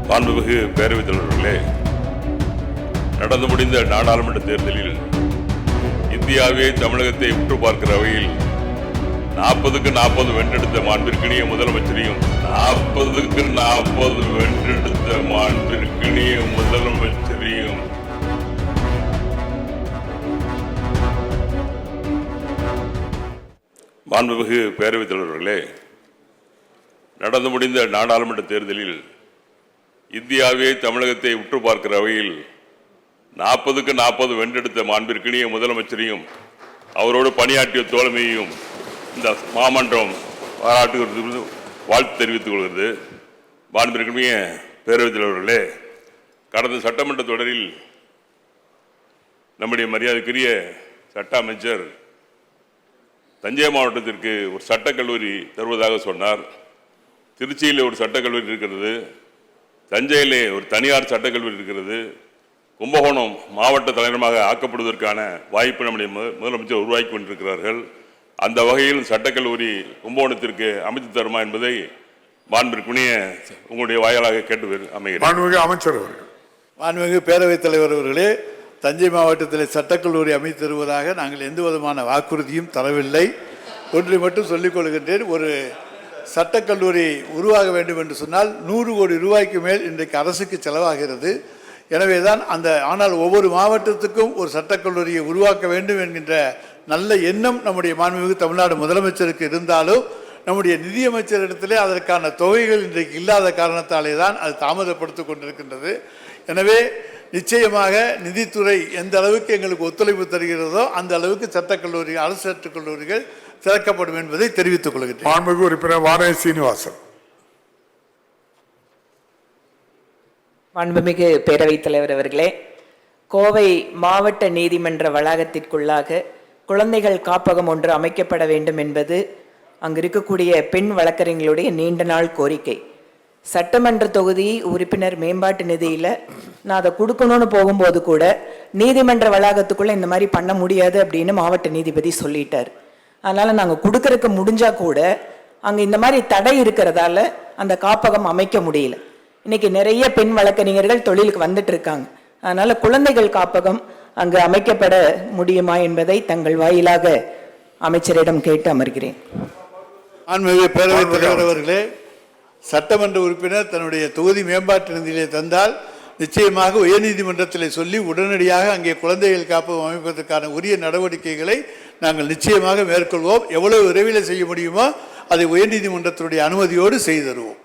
மாண்புமிகு பேரவைத் தலைவர்களே, நடந்து முடிந்த நாடாளுமன்ற தேர்தலில் இந்தியாவே தமிழகத்தை உற்று பார்க்கிற வகையில் 40க்கு 40 வென்றெடுத்த மாண்பிற்கினிய முதலமைச்சரையும் 40க்கு 40 வென்றெடுத்த மாண்பிற்கினிய முதலமைச்சரையும் மாண்புமிகு பேரவைத் தலைவர்களே, நடந்து முடிந்த நாடாளுமன்ற தேர்தலில் இந்தியாவே தமிழகத்தை உற்று பார்க்கிற வகையில் 40க்கு 40 வென்றெடுத்த மாண்பிற்கினிய முதலமைச்சரையும் அவரோடு பணியாற்றிய தோழமையையும் இந்த மாமன்றம் பாராட்டுகிறது, வாழ்த்து தெரிவித்துக் கொள்கிறது. மாண்பிற்கினிய பேரவைத் தலைவர்களே, கடந்த சட்டமன்ற தொடரில் நம்முடைய மரியாதைக்குரிய சட்ட அமைச்சர் தஞ்சை மாவட்டத்திற்கு ஒரு சட்டக்கல்லூரி தருவதாக சொன்னார். திருச்சியில் ஒரு சட்டக்கல்லூரி இருக்கிறது, தஞ்சையிலே ஒரு தனியார் சட்டக்கல்லூரி இருக்கிறது, கும்பகோணம் மாவட்ட தலைநகரமாக ஆக்கப்படுவதற்கான வாய்ப்பு நம்முடைய முதலமைச்சர் உருவாக்கி கொண்டிருக்கிறார்கள். அந்த வகையில் சட்டக்கல்லூரி கும்பகோணத்திற்கு அமைத்து தருமா என்பதை மாண்பிற்குரிய உங்களுடைய வாயிலாக கேட்டு அமைகிறேன். அமைச்சர் அவர்கள். மாண்புமிகு பேரவைத் தலைவர் அவர்களே, தஞ்சை மாவட்டத்தில் சட்டக்கல்லூரி அமைத்து தருவதாக நாங்கள் எந்த விதமான வாக்குறுதியும் தரவில்லை. ஒன்றை மட்டும் சொல்லிக் கொள்கின்றேன், ஒரு சட்டக்கல்லூரி உருவாக வேண்டும் என்று சொன்னால் 100 கோடி ரூபாய்க்கு மேல் இன்றைக்கு அரசுக்கு செலவாகிறது. எனவேதான் ஆனால் ஒவ்வொரு மாவட்டத்துக்கும் ஒரு சட்டக்கல்லூரியை உருவாக்க வேண்டும் என்கின்ற நல்ல எண்ணம் நம்முடைய மாண்புமிகு தமிழ்நாடு முதலமைச்சருக்கு இருந்தாலும் நம்முடைய நிதியமைச்சரிடத்திலே அதற்கான தொகைகள் இன்றைக்கு இல்லாத காரணத்தாலே தான் அது தாமதப்படுத்திக் கொண்டிருக்கின்றது. எனவே நிச்சயமாக நிதித்துறை எந்த அளவுக்கு எங்களுக்கு ஒத்துழைப்பு தருகிறதோ அந்த அளவுக்கு சட்டக்கல்லூரி, அரசு சட்டக்கல்லூரிகள் திறக்கப்படும் என்பதை தெரிவித்துக் கொள்கிறேன். மாண்புமிகு உறுப்பினர் வானதி சீனிவாசன். மாண்புமிகு பேரவைத் தலைவர் அவர்களே, கோவை மாவட்ட நீதிமன்ற வளாகத்திற்குள்ளாக குழந்தைகள் காப்பகம் ஒன்று அமைக்கப்பட வேண்டும் என்பது அங்கு இருக்கக்கூடிய பெண் வழக்கறிஞர்களுடைய நீண்ட நாள் கோரிக்கை. சட்டமன்ற தொகுதி உறுப்பினர் மேம்பாட்டு நிதியில் நான் அதை கொடுக்கணும்னு போகும்போது கூட நீதிமன்ற வளாகத்துக்குள்ளே இந்த மாதிரி பண்ண முடியாது அப்படின்னு மாவட்ட நீதிபதி சொல்லிட்டார். அதனால் நாங்கள் கொடுக்கறதுக்கு முடிஞ்சால் கூட அங்கே இந்த மாதிரி தடை இருக்கிறதால அந்த காப்பகம் அமைக்க முடியல. இன்னைக்கு நிறைய பெண் வழக்கறிஞர்கள் தொழிலுக்கு வந்துட்டு இருக்காங்க. அதனால் குழந்தைகள் காப்பகம் அங்கு அமைக்கப்பட முடியுமா என்பதை தங்கள் வாயிலாக அமைச்சரிடம் கேட்டு அமர்கிறேன். மாண்புமிகு பேரவைத் தலைவர் அவர்களே, சட்டமன்ற உறுப்பினர் தன்னுடைய தொகுதி மேம்பாட்டு நிதியிலே தந்தால் நிச்சயமாக உயர்நீதிமன்றத்தில் சொல்லி உடனடியாக அங்கே குழந்தைகள் காப்பகம் அமைப்பதற்கான உரிய நடவடிக்கைகளை நாங்கள் நிச்சயமாக மேற்கொள்வோம். எவ்வளவு விரைவில் செய்ய முடியுமோ அதை உயர்நீதிமன்றத்தினுடைய அனுமதியோடு செய்து தருவோம்.